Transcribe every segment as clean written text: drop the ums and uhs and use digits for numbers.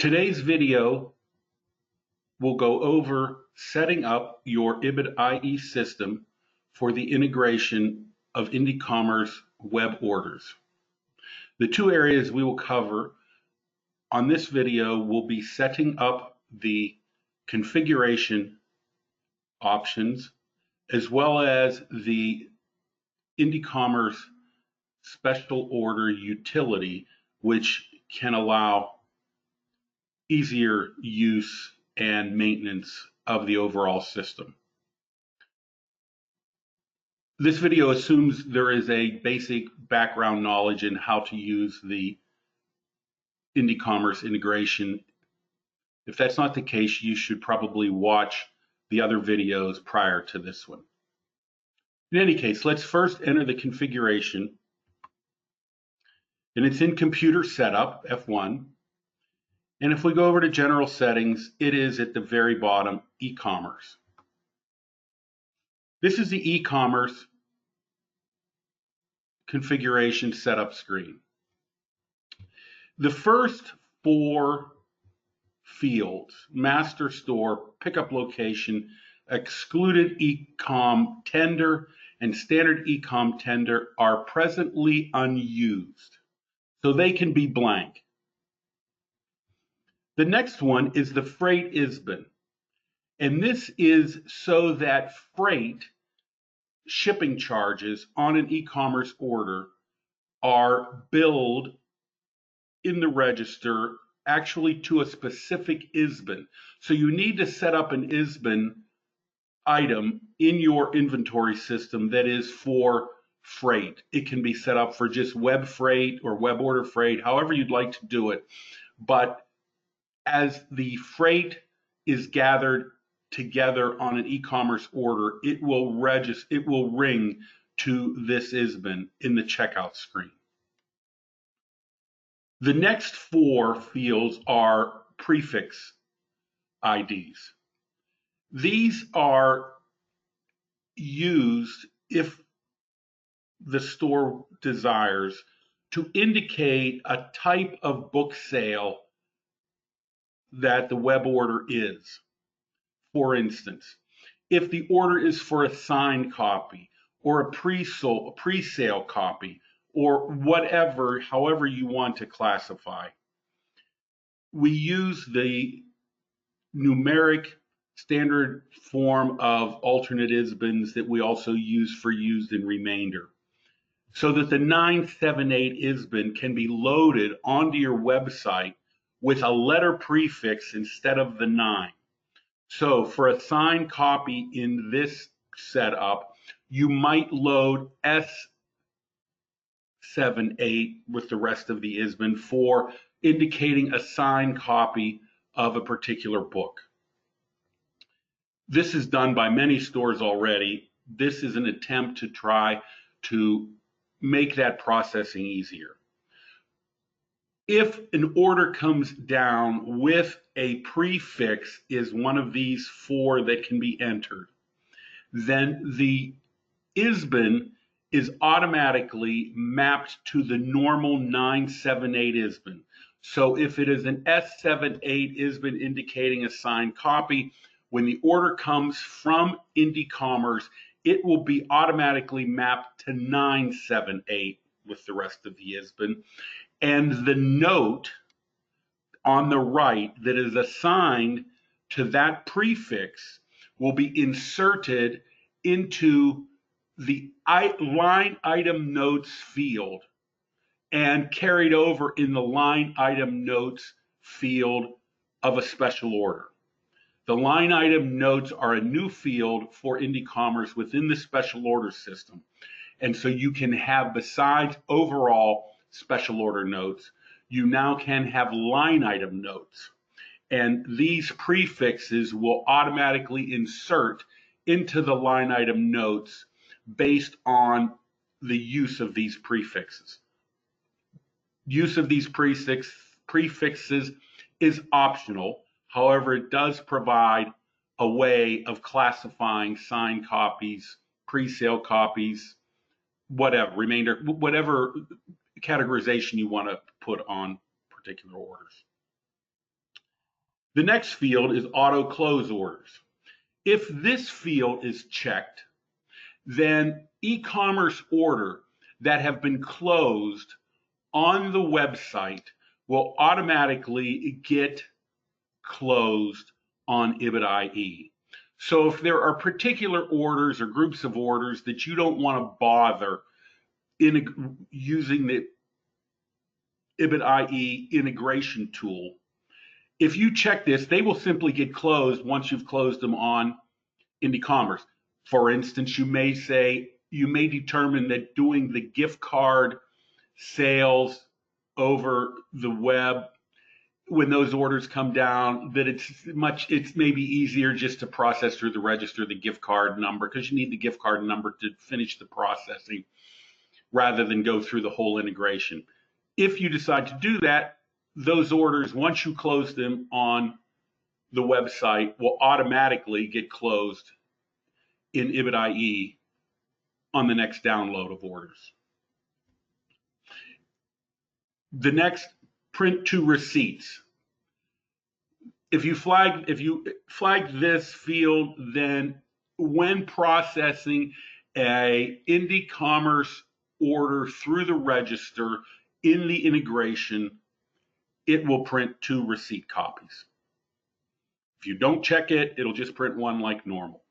Today's video will go over setting up your IBIDie system for the integration of ECommerce web orders. The two areas we will cover on this video will be setting up the configuration options as well as the ECommerce special order utility, which can allow easier use and maintenance of the overall system. This video assumes there is a basic background knowledge in how to use the ECommerce integration. If that's not the case, you should probably watch the other videos prior to this one. In any case, let's first enter the configuration, and it's in Computer Setup, F1. And if we go over to General Settings, it is at the very bottom, ECommerce. This is the ECommerce configuration setup screen. The first four fields, Master Store, Pickup Location, Excluded Ecom Tender, and Standard Ecom Tender, are presently unused, so they can be blank. The next one is the Freight ISBN, and this is so that freight shipping charges on an ECommerce order are billed in the register actually to a specific ISBN. So you need to set up an ISBN item in your inventory system that is for freight. It can be set up for just web freight or web order freight, however you'd like to do it. But as the freight is gathered together on an ECommerce order, it will ring to this ISBN in the checkout screen. The next four fields are prefix IDs. These are used if the store desires to indicate a type of book sale that the web order is. For instance, if the order is for a signed copy or a pre-sale copy or whatever, however you want to classify, we use the numeric standard form of alternate ISBNs that we also use for used and remainder, so that the 978 ISBN can be loaded onto your website with a letter prefix instead of the 9. So for a signed copy in this setup, you might load S78 with the rest of the ISBN for indicating a signed copy of a particular book. This is done by many stores already. This is an attempt to try to make that processing easier. If an order comes down with a prefix is one of these four that can be entered, then the ISBN is automatically mapped to the normal 978 ISBN. So if it is an S78 ISBN indicating a signed copy, when the order comes from ECommerce, it will be automatically mapped to 978 with the rest of the ISBN. And the note on the right that is assigned to that prefix will be inserted into the line item notes field and carried over in the line item notes field of a special order. The line item notes are a new field for ECommerce within the special order system. And so you can have, besides overall special order notes, you now can have line item notes. And these prefixes will automatically insert into the line item notes based on the use of these prefixes. Use of these prefixes is optional. However, it does provide a way of classifying signed copies, pre-sale copies, whatever, remainder, whatever categorization you want to put on particular orders. The next field is auto close orders. If this field is checked, then e-commerce order that have been closed on the website will automatically get closed on IBIDie. So if there are particular orders or groups of orders that you don't want to bother using the IBIDie integration tool, if you check this, they will simply get closed once you've closed them on ECommerce. For instance, you may determine that doing the gift card sales over the web, when those orders come down, that it's maybe easier just to process through the register the gift card number, because you need the gift card number to finish the processing rather than go through the whole integration. If you decide to do that, those orders, once you close them on the website, will automatically get closed in IBIDie on the next download of orders. The next, print to receipts. If you flag this field, then when processing a ECommerce order through the register in the integration, it will print 2 receipt copies. If you don't check it, it'll just print 1 like normal.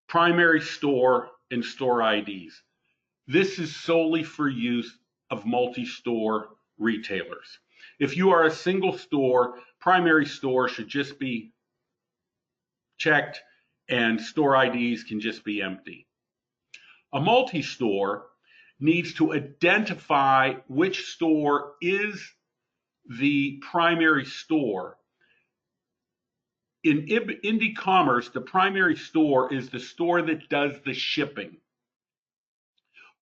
Primary store and store IDs. This is solely for use of multi-store retailers. If you are a single store, primary store should just be checked and store IDs can just be empty. A multi-store needs to identify which store is the primary store. In ECommerce, the primary store is the store that does the shipping.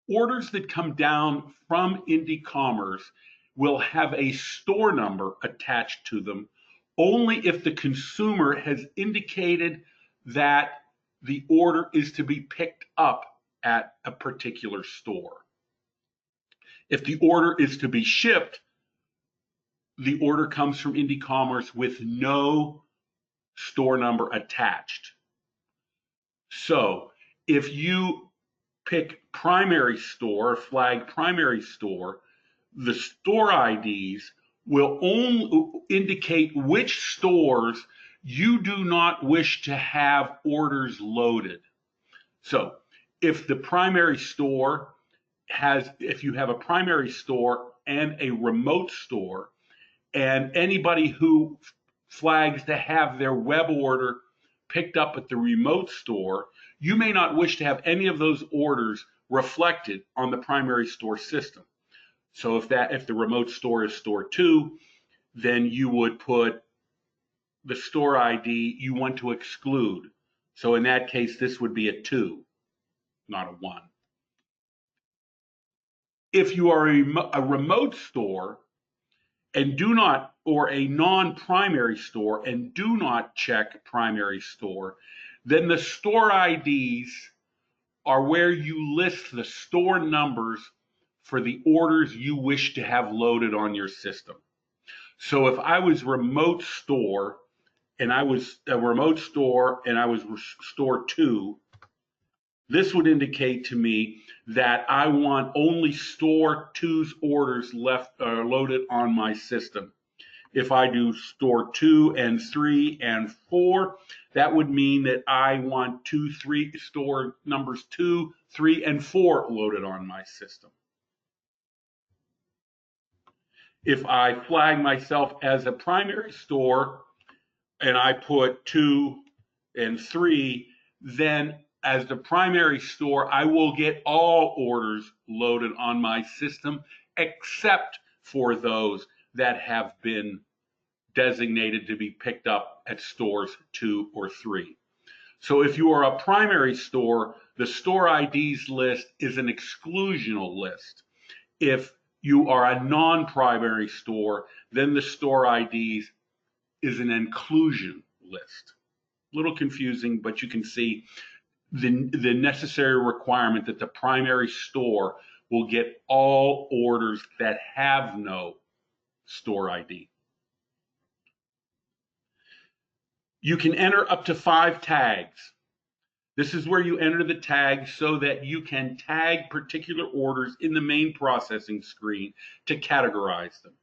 Orders that come down from ECommerce will have a store number attached to them only if the consumer has indicated that the order is to be picked up at a particular store. If the order is to be shipped, the order comes from ECommerce with no store number attached. So if you pick primary store, flag primary store, the store IDs will only indicate which stores you do not wish to have orders loaded. So if the primary store if you have a primary store and a remote store, and anybody who flags to have their web order picked up at the remote store, you may not wish to have any of those orders reflected on the primary store system. So if the remote store is store 2, then you would put the store ID you want to exclude. So in that case, this would be a 2, not a 1. If you are a remote store and or a non-primary store and do not check primary store, then the store IDs are where you list the store numbers for the orders you wish to have loaded on your system. So if I was remote store and I was store 2, this would indicate to me that I want only store 2's orders loaded on my system. If I do store 2 and 3 and 4, that would mean that I want store numbers 2, 3, and 4 loaded on my system. If I flag myself as a primary store and I put 2 and 3, then as the primary store, I will get all orders loaded on my system except for those that have been designated to be picked up at stores 2 or 3. So if you are a primary store, the store IDs list is an exclusional list. If you are a non-primary store, then the store IDs is an inclusion list. A little confusing, but you can see the necessary requirement that the primary store will get all orders that have no store ID. You can enter up to 5 tags. This is where you enter the tags so that you can tag particular orders in the main processing screen to categorize them.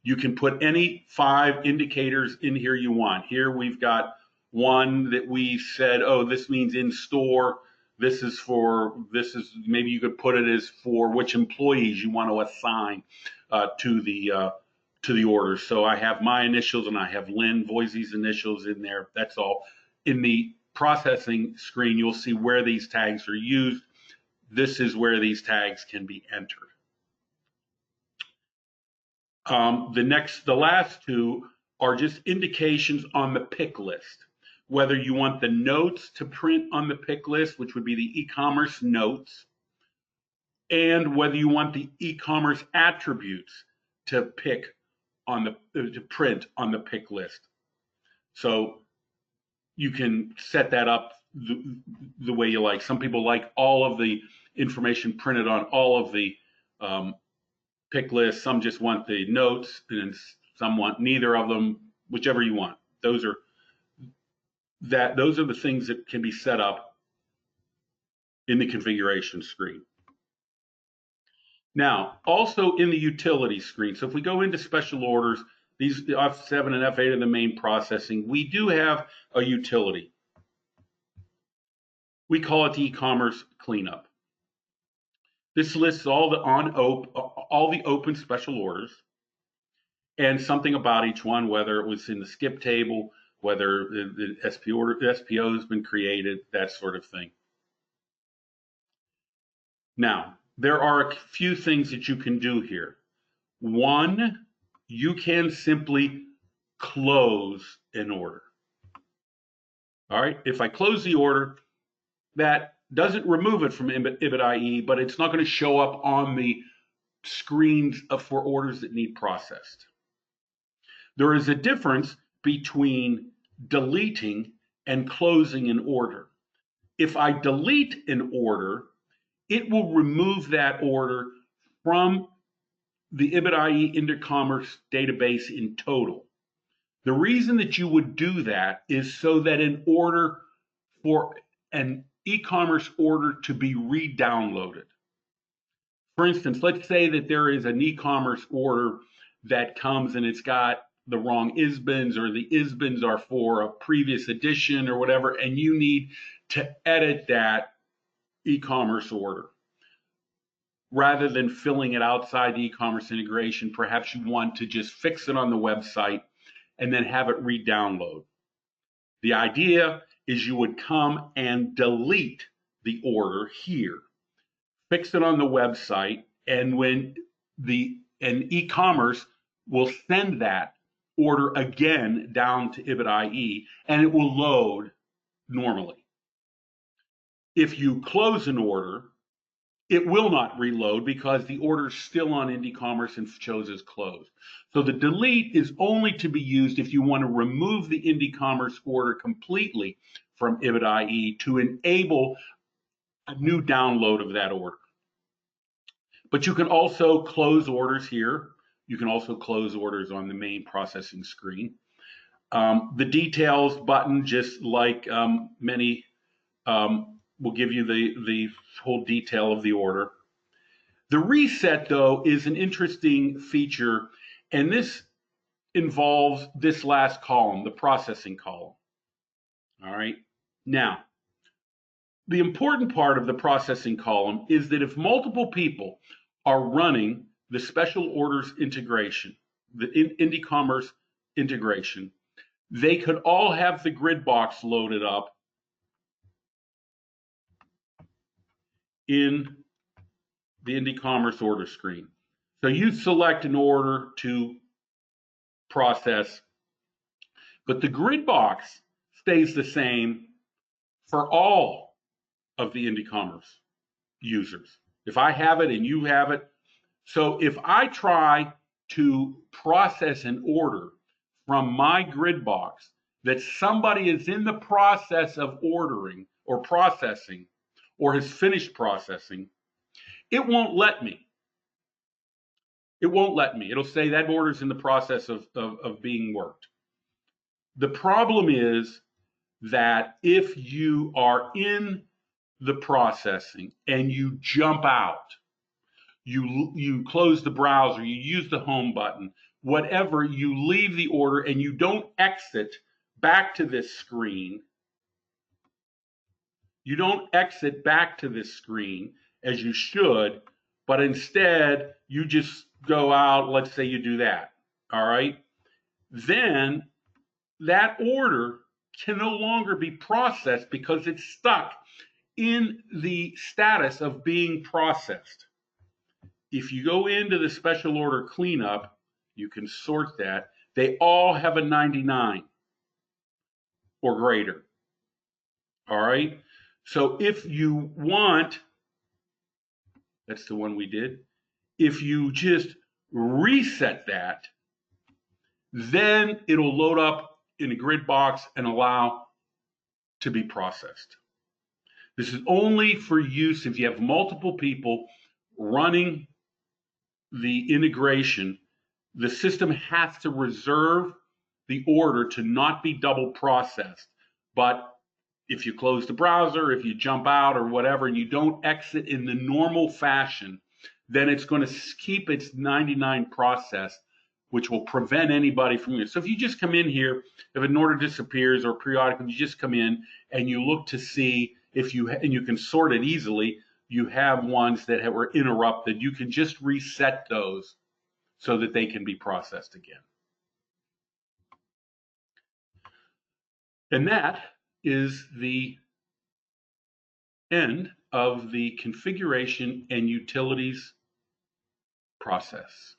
You can put any 5 indicators in here you want. Here we've got one that we said, oh, this means in store. This is maybe you could put it as for which employees you want to assign to the order. So I have my initials and I have Lynn Voisey's initials in there. That's all. In the processing screen, you'll see where these tags are used. This is where these tags can be entered. The last 2 are just indications on the pick list. Whether you want the notes to print on the pick list, which would be the e-commerce notes, and whether you want the e-commerce attributes to print on the pick list. So you can set that up the way you like. Some people like all of the information printed on all of the pick lists. Some just want the notes, and some want neither of them, whichever you want. Those are the things that can be set up in the configuration screen. Now, also in the utility screen, so if we go into special orders, these F7 and F8 are the main processing. We do have a utility. We call it the e-commerce cleanup. This lists all the open special orders and something about each one, whether it was in the skip table, whether the SPO has been created, that sort of thing. Now, there are a few things that you can do here. One, you can simply close an order. All right, if I close the order, that doesn't remove it from IBIDie, but it's not going to show up on the screens for orders that need processed. There is a difference between deleting and closing an order. If I delete an order, it will remove that order from the IBIDie ECommerce database in total. The reason that you would do that is so that an order for an e-commerce order to be re-downloaded. For instance, let's say that there is an e-commerce order that comes and it's got the wrong ISBNs, or the ISBNs are for a previous edition or whatever, and you need to edit that e-commerce order. Rather than filling it outside the e-commerce integration, perhaps you want to just fix it on the website and then have it re-download. The idea is you would come and delete the order here, fix it on the website, and when an e-commerce will send that order again down to IBIDie, and it will load normally. If you close an order, it will not reload because the order is still on ECommerce and shows as closed. So the delete is only to be used if you want to remove the ECommerce order completely from IBIDie to enable a new download of that order. But you can also close orders here. You can also close orders on the main processing screen. The details button, just like many, will give you the whole detail of the order. The reset, though, is an interesting feature, and this involves this last column, the processing column. All right. Now, the important part of the processing column is that if multiple people are running the special orders integration, the ECommerce integration, they could all have the grid box loaded up in the ECommerce order screen. So you select an order to process, but the grid box stays the same for all of the ECommerce users. If I have it and you have it, so if I try to process an order from my grid box that somebody is in the process of ordering or processing or has finished processing, it won't let me. It won't let me. It'll say that order's in the process of being worked. The problem is that if you are in the processing and you jump out, you close the browser, you use the home button, whatever, you leave the order and you don't exit back to this screen. You don't exit back to this screen as you should, but instead you just go out, let's say you do that, all right? Then that order can no longer be processed because it's stuck in the status of being processed. If you go into the special order cleanup, you can sort that. They all have a 99 or greater. All right. So if you want, that's the one we did. If you just reset that, then it'll load up in a grid box and allow to be processed. This is only for use if you have multiple people running the integration. The system has to reserve the order to not be double processed. But if you close the browser, if you jump out or whatever, and you don't exit in the normal fashion, then it's going to keep its 99 process, which will prevent anybody from it. So if you just come in here, if an order disappears or periodically, you just come in and you look to see if you, and you can sort it easily, you have ones that were interrupted, you can just reset those so that they can be processed again. And that is the end of the configuration and utilities process.